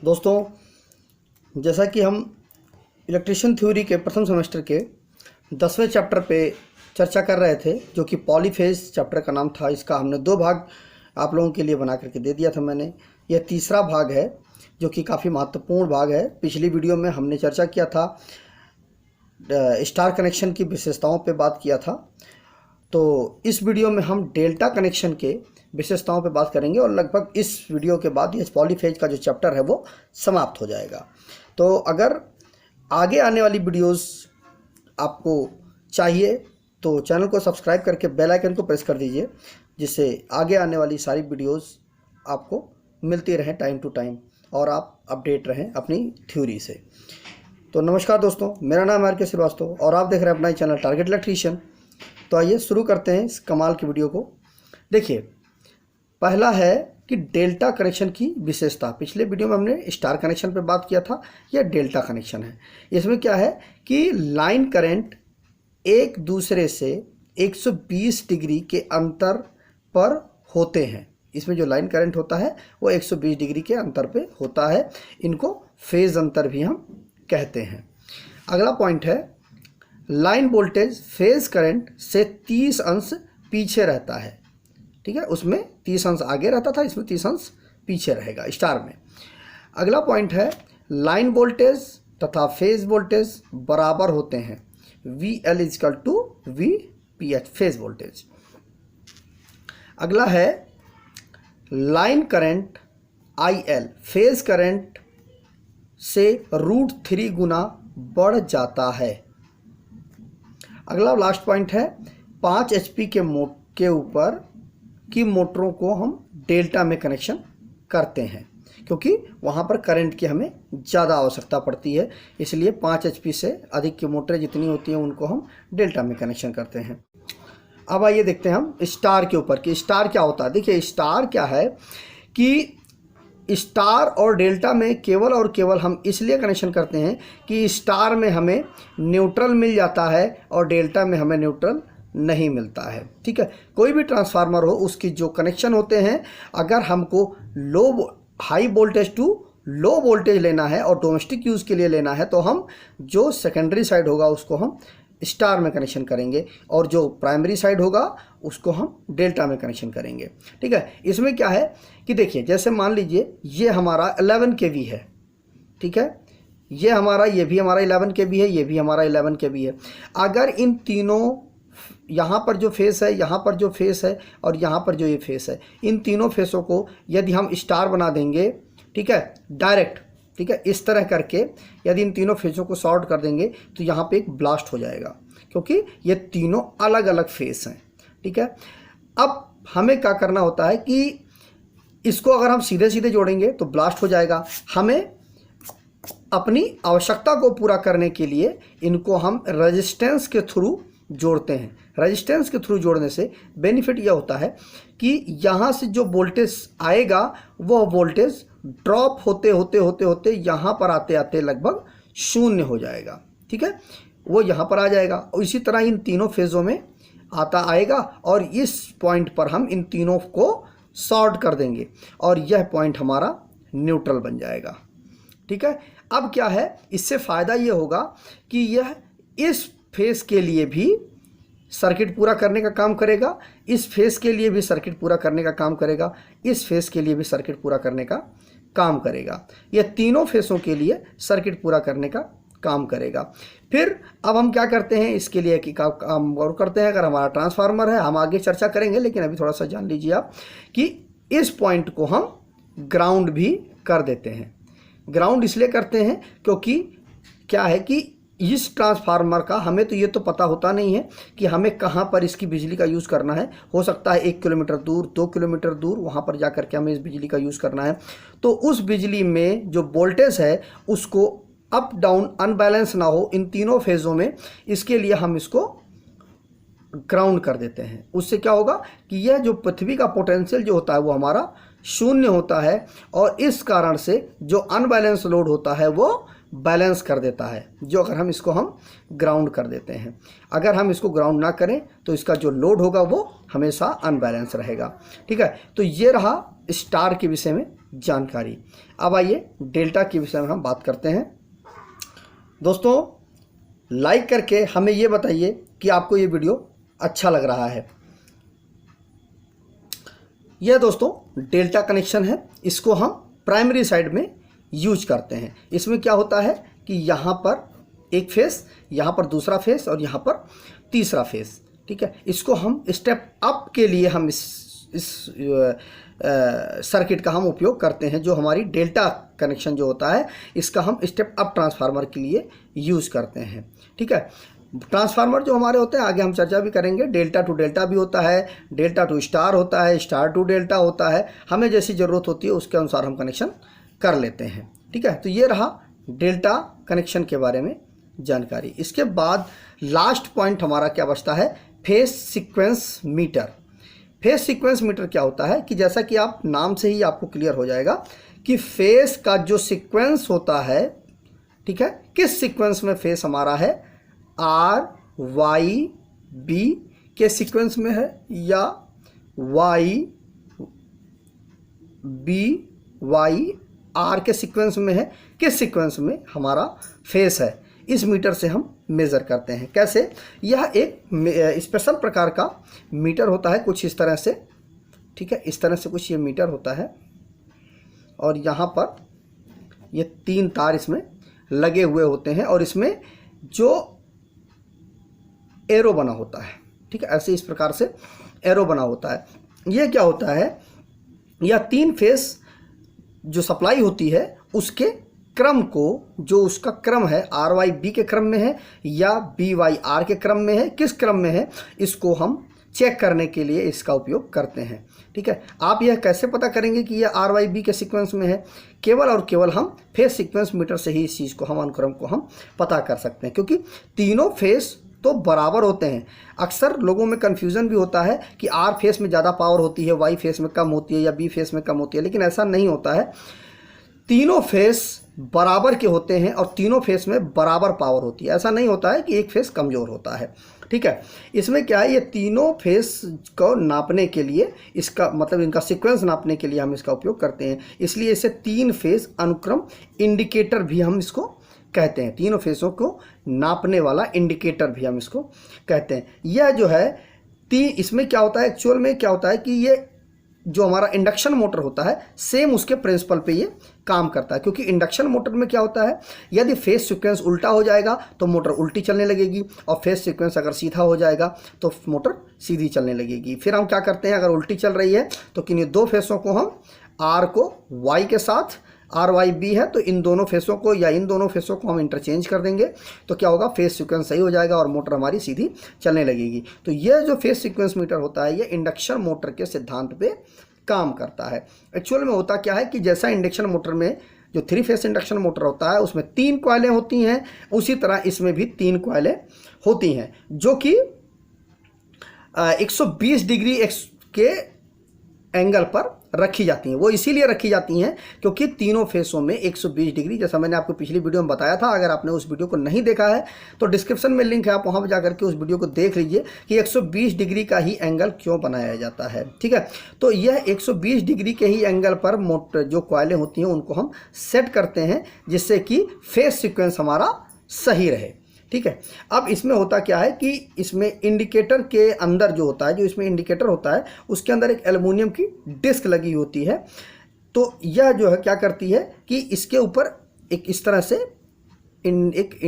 दोस्तों, जैसा कि हम इलेक्ट्रिशियन थ्योरी के प्रथम सेमेस्टर के 10वें चैप्टर पे चर्चा कर रहे थे, जो कि पॉलीफेज चैप्टर का नाम था। इसका हमने 2 भाग आप लोगों के लिए बना करके दे दिया था मैंने। यह तीसरा भाग है, जो कि काफ़ी महत्वपूर्ण भाग है। पिछली वीडियो में हमने चर्चा किया था, स्टार कनेक्शन की विशेषताओं पे बात किया था। तो इस वीडियो में हम डेल्टा कनेक्शन के विशेषताओं पे बात करेंगे और लगभग इस वीडियो के बाद ये पॉलीफेज का जो चैप्टर है वो समाप्त हो जाएगा। तो अगर आगे आने वाली वीडियोस आपको चाहिए तो चैनल को सब्सक्राइब करके बेल आइकन को प्रेस कर दीजिए, जिससे आगे आने वाली सारी वीडियोस आपको मिलती रहें टाइम टू टाइम और आप अपडेट रहें अपनी थ्योरी से। तो नमस्कार दोस्तों, मेरा नाम आर के श्रीवास्तव और आप देख रहे हैं अपना चैनल टारगेट इलेक्ट्रीशियन। तो आइए शुरू करते हैं इस कमाल की वीडियो को। देखिए, पहला है कि डेल्टा कनेक्शन की विशेषता। पिछले वीडियो में हमने स्टार कनेक्शन पे बात किया था, यह डेल्टा कनेक्शन है। इसमें क्या है कि लाइन करंट एक दूसरे से 120 डिग्री के अंतर पर होते हैं। इसमें जो लाइन करंट होता है वो 120 डिग्री के अंतर पे होता है। इनको फेज अंतर भी हम कहते हैं। अगला पॉइंट है, लाइन वोल्टेज फेज करंट से 30 अंश पीछे रहता है। ठीक है, उसमें 30 अंश आगे रहता था, इसमें 30 अंश पीछे रहेगा स्टार में। अगला पॉइंट है, लाइन वोल्टेज तथा फेज वोल्टेज बराबर होते हैं। VL = VPH phase voltage. अगला है, line current IL phase current से √3 गुना बढ़ जाता है। अगला लास्ट पॉइंट है, 5 HP के ऊपर की मोटरों को हम डेल्टा में कनेक्शन करते हैं, क्योंकि वहाँ पर करंट की हमें ज़्यादा आवश्यकता पड़ती है। इसलिए 5 HP से अधिक की मोटरें जितनी होती हैं उनको हम डेल्टा में कनेक्शन करते हैं। अब आइए देखते हैं हम स्टार के ऊपर कि स्टार क्या होता है। देखिए, स्टार क्या है कि स्टार और डेल्टा में केवल और केवल हम इसलिए कनेक्शन करते हैं कि स्टार में हमें न्यूट्रल मिल जाता है और डेल्टा में हमें न्यूट्रल नहीं मिलता है। ठीक है, कोई भी ट्रांसफार्मर हो, उसकी जो कनेक्शन होते हैं, अगर हमको high voltage to low voltage लेना है और डोमेस्टिक यूज़ के लिए लेना है, तो हम जो सेकेंडरी साइड होगा उसको हम स्टार में कनेक्शन करेंगे और जो प्राइमरी साइड होगा उसको हम डेल्टा में कनेक्शन करेंगे। ठीक है, इसमें क्या है कि देखिए, जैसे मान लीजिए ये हमारा 11 kV है। ठीक है, ये भी हमारा 11 kV है, ये भी हमारा 11 kV है। अगर इन तीनों, यहाँ पर जो फेस है, यहाँ पर जो फेस है और यहाँ पर जो ये फेस है, इन तीनों फेसों को यदि हम स्टार बना देंगे, ठीक है, डायरेक्ट, ठीक है, इस तरह करके यदि इन तीनों फेसों को शॉर्ट कर देंगे तो यहाँ पे एक ब्लास्ट हो जाएगा, क्योंकि ये तीनों अलग अलग फेस हैं। ठीक है, अब हमें क्या करना होता है कि इसको अगर हम सीधे सीधे जोड़ेंगे तो ब्लास्ट हो जाएगा। हमें अपनी आवश्यकता को पूरा करने के लिए इनको हम रेजिस्टेंस के थ्रू जोड़ते हैं। रेजिस्टेंस के थ्रू जोड़ने से बेनिफिट यह होता है कि यहाँ से जो वोल्टेज आएगा वह वोल्टेज ड्रॉप होते होते होते होते यहाँ पर आते आते लगभग 0 हो जाएगा। ठीक है, वो यहाँ पर आ जाएगा और इसी तरह इन तीनों फेज़ों में आता आएगा और इस पॉइंट पर हम इन तीनों को शॉर्ट कर देंगे और यह पॉइंट हमारा न्यूट्रल बन जाएगा। ठीक है, अब क्या है, इससे फ़ायदा ये होगा कि यह इस फेस के लिए भी सर्किट पूरा करने का काम करेगा, इस फेस के लिए भी सर्किट पूरा करने का काम करेगा, इस फेस के लिए भी सर्किट पूरा करने का काम करेगा। यह तीनों फेसों के लिए सर्किट पूरा करने का काम करेगा। फिर अब हम क्या करते हैं इसके लिए कि काम और करते हैं। अगर हमारा ट्रांसफार्मर है, हम आगे चर्चा करेंगे, लेकिन अभी थोड़ा सा जान लीजिए आप कि इस पॉइंट को हम ग्राउंड भी कर देते हैं। ग्राउंड इसलिए करते हैं क्योंकि क्या है कि इस ट्रांसफार्मर का हमें तो ये तो पता होता नहीं है कि हमें कहाँ पर इसकी बिजली का यूज़ करना है। हो सकता है 1 किलोमीटर दूर, 2 किलोमीटर दूर, वहाँ पर जा कर के हमें इस बिजली का यूज़ करना है। तो उस बिजली में जो वोल्टेज है उसको अप डाउन अनबैलेंस ना हो इन तीनों फेज़ों में, इसके लिए हम इसको ग्राउंड कर देते हैं। उससे क्या होगा कि यह जो पृथ्वी का पोटेंशियल जो होता है वो हमारा 0 होता है और इस कारण से जो अनबैलेंस लोड होता है वो बैलेंस कर देता है, जो अगर हम इसको ग्राउंड कर देते हैं। अगर हम इसको ग्राउंड ना करें तो इसका जो लोड होगा वो हमेशा अनबैलेंस रहेगा। ठीक है, तो ये रहा स्टार के विषय में जानकारी। अब आइए डेल्टा के विषय में हम बात करते हैं। दोस्तों, लाइक करके हमें ये बताइए कि आपको ये वीडियो अच्छा लग रहा है। यह दोस्तों डेल्टा कनेक्शन है, इसको हम प्राइमरी साइड में यूज करते हैं। इसमें क्या होता है कि यहाँ पर एक फेस, यहाँ पर दूसरा फेस और यहाँ पर तीसरा फेस, ठीक है। इसको हम स्टेप अप के लिए हम इस सर्किट का हम उपयोग करते हैं। जो हमारी डेल्टा कनेक्शन जो होता है, इसका हम स्टेप अप ट्रांसफार्मर के लिए यूज़ करते हैं, ठीक है। ट्रांसफार्मर जो हमारे होते हैं, आगे हम चर्चा भी करेंगे, डेल्टा टू डेल्टा भी होता है, डेल्टा टू स्टार होता है, स्टार टू डेल्टा होता है। हमें जैसी ज़रूरत होती है उसके अनुसार हम कनेक्शन कर लेते हैं, ठीक है। तो ये रहा डेल्टा कनेक्शन के बारे में जानकारी। इसके बाद लास्ट पॉइंट हमारा क्या बचता है, phase sequence meter. Phase sequence meter क्या होता है कि जैसा कि आप नाम से ही आपको क्लियर हो जाएगा कि फेस का जो सीक्वेंस होता है, ठीक है, किस सीक्वेंस में फेस हमारा है, आर वाई बी के सीक्वेंस में है या वाई बी वाई आर के सीक्वेंस में है, किस सीक्वेंस में हमारा फेस है, इस मीटर से हम मेज़र करते हैं। कैसे, यह एक स्पेशल प्रकार का मीटर होता है, कुछ इस तरह से, ठीक है, इस तरह से कुछ ये मीटर होता है और यहाँ पर ये 3 तार इसमें लगे हुए होते हैं और इसमें जो एरो बना होता है, ठीक है, ऐसे इस प्रकार से एरो बना होता है। ये क्या होता है, यह 3 फेस जो सप्लाई होती है उसके क्रम को, जो उसका क्रम है आर वाई बी के क्रम में है या बी वाई आर के क्रम में है, किस क्रम में है, इसको हम चेक करने के लिए इसका उपयोग करते हैं, ठीक है। आप यह कैसे पता करेंगे कि यह आर वाई बी के सीक्वेंस में है, केवल और केवल हम फेस सीक्वेंस मीटर से ही इस चीज़ को, हम अनुक्रम को हम पता कर सकते हैं, क्योंकि तीनों फेस तो बराबर होते हैं। अक्सर लोगों में कन्फ्यूज़न भी होता है कि आर फेस में ज़्यादा पावर होती है, वाई फेस में कम होती है या बी फेस में कम होती है, लेकिन ऐसा नहीं होता है। तीनों फेस बराबर के होते हैं और तीनों फेस में बराबर पावर होती है। ऐसा नहीं होता है कि एक फेस कमज़ोर होता है, ठीक है। इसमें क्या है, ये तीनों फेस को नापने के लिए, इसका मतलब इनका सीक्वेंस नापने के लिए हम इसका उपयोग करते हैं। इसलिए इसे 3 फेस अनुक्रम इंडिकेटर भी हम इसको कहते हैं। तीनों फेसों को नापने वाला इंडिकेटर भी हम इसको कहते हैं। यह जो है इसमें क्या होता है, एक्चुअल में क्या होता है कि ये जो हमारा इंडक्शन मोटर होता है, सेम उसके प्रिंसिपल पे ये काम करता है। क्योंकि इंडक्शन मोटर में क्या होता है, यदि फेस सीक्वेंस उल्टा हो जाएगा तो मोटर उल्टी चलने लगेगी और फेस सीक्वेंस अगर सीधा हो जाएगा तो मोटर सीधी चलने लगेगी। फिर हम क्या करते हैं, अगर उल्टी चल रही है तो किन्हीं 2 फेसों को हम आर को वाई के साथ, आर वाई बी है तो इन दोनों फेसों को या इन दोनों फेसों को हम इंटरचेंज कर देंगे, तो क्या होगा, फेस सीक्वेंस सही हो जाएगा और मोटर हमारी सीधी चलने लगेगी। तो यह जो फेस सीक्वेंस मीटर होता है, ये इंडक्शन मोटर के सिद्धांत पे काम करता है। एक्चुअल में होता क्या है कि जैसा इंडक्शन मोटर में जो 3 फेस इंडक्शन मोटर होता है उसमें 3 कॉइलें होती हैं, उसी तरह इसमें भी 3 कॉइलें होती हैं जो कि 120 डिग्री के एंगल पर रखी जाती हैं। वो इसीलिए रखी जाती हैं क्योंकि तीनों फेसों में 120 डिग्री, जैसा मैंने आपको पिछली वीडियो में बताया था, अगर आपने उस वीडियो को नहीं देखा है तो डिस्क्रिप्शन में लिंक है, आप वहां पर जाकर के उस वीडियो को देख लीजिए कि 120 डिग्री का ही एंगल क्यों बनाया जाता है, ठीक है। तो यह 120 डिग्री के ही एंगल पर मोटर जो कॉइलें होती हैं उनको हम सेट करते हैं जिससे कि फेस सीक्वेंस हमारा सही रहे, ठीक है। अब इसमें होता क्या है कि इसमें इंडिकेटर के अंदर जो होता है, जो इसमें इंडिकेटर होता है उसके अंदर एक एल्युमिनियम की डिस्क लगी होती है। तो यह जो है क्या करती है कि इसके ऊपर एक इस तरह से एक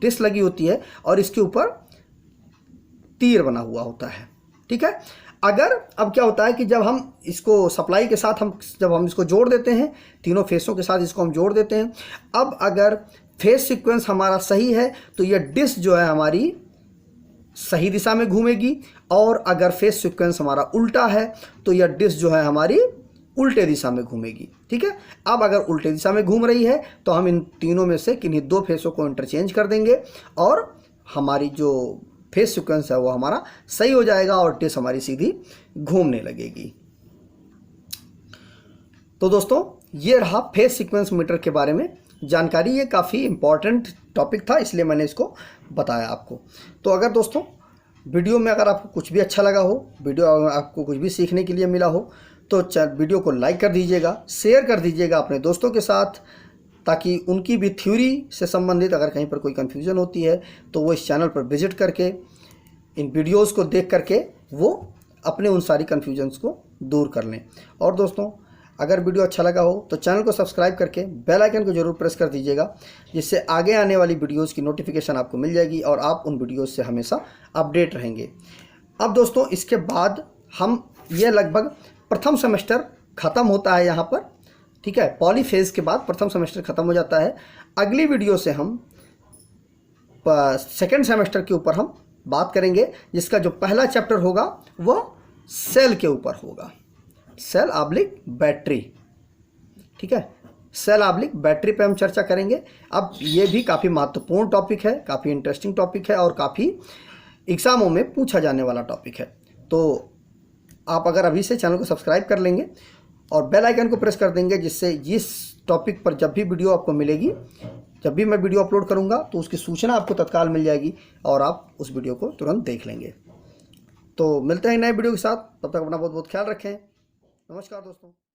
डिस्क लगी होती है और इसके ऊपर तीर बना हुआ होता है, ठीक है। अगर अब क्या होता है कि जब हम इसको सप्लाई के साथ जब हम इसको जोड़ देते हैं, तीनों फेसों के साथ इसको हम जोड़ देते हैं, अब अगर फेस सीक्वेंस हमारा सही है तो यह डिस्क जो है हमारी सही दिशा में घूमेगी, और अगर फेस सीक्वेंस हमारा उल्टा है तो यह डिस्क जो है हमारी उल्टे दिशा में घूमेगी, ठीक है। अब अगर उल्टे दिशा में घूम रही है तो हम इन तीनों में से किन्हीं 2 फेसों को इंटरचेंज कर देंगे और हमारी जो फेस सीक्वेंस है वो हमारा सही हो जाएगा और डिस्क हमारी सीधी घूमने लगेगी। तो दोस्तों, ये रहा फेस सीक्वेंस मीटर के बारे में जानकारी। ये काफ़ी इम्पॉर्टेंट टॉपिक था इसलिए मैंने इसको बताया आपको। तो अगर दोस्तों वीडियो में अगर आपको कुछ भी अच्छा लगा हो, वीडियो आपको कुछ भी सीखने के लिए मिला हो, तो वीडियो को लाइक कर दीजिएगा, शेयर कर दीजिएगा अपने दोस्तों के साथ, ताकि उनकी भी थ्योरी से संबंधित अगर कहीं पर कोई कन्फ्यूज़न होती है तो वो इस चैनल पर विजिट करके इन वीडियोस को देख करके वो अपने उन सारी कन्फ्यूजन्स को दूर कर लें। और दोस्तों, अगर वीडियो अच्छा लगा हो तो चैनल को सब्सक्राइब करके बेल आइकन को जरूर प्रेस कर दीजिएगा, जिससे आगे आने वाली वीडियोस की नोटिफिकेशन आपको मिल जाएगी और आप उन वीडियोस से हमेशा अपडेट रहेंगे। अब दोस्तों, इसके बाद हम ये लगभग प्रथम सेमेस्टर ख़त्म होता है यहाँ पर, ठीक है। पॉलीफेज के बाद प्रथम सेमेस्टर ख़त्म हो जाता है। अगली वीडियो से हम सेकेंड सेमेस्टर के ऊपर हम बात करेंगे, जिसका जो पहला चैप्टर होगा वह सेल के ऊपर होगा, सेल ऑब्लिक बैटरी, ठीक है। सेल ऑब्लिक बैटरी पे हम चर्चा करेंगे। अब ये भी काफ़ी महत्वपूर्ण टॉपिक है, काफ़ी इंटरेस्टिंग टॉपिक है और काफ़ी एग्ज़ामों में पूछा जाने वाला टॉपिक है। तो आप अगर अभी से चैनल को सब्सक्राइब कर लेंगे और बेल आइकन को प्रेस कर देंगे, जिससे इस टॉपिक पर जब भी वीडियो आपको मिलेगी, जब भी मैं वीडियो अपलोड करूंगा तो उसकी सूचना आपको तत्काल मिल जाएगी और आप उस वीडियो को तुरंत देख लेंगे। तो मिलते हैं नए वीडियो के साथ, तब तक अपना बहुत बहुत ख्याल रखें। नमस्कार दोस्तों।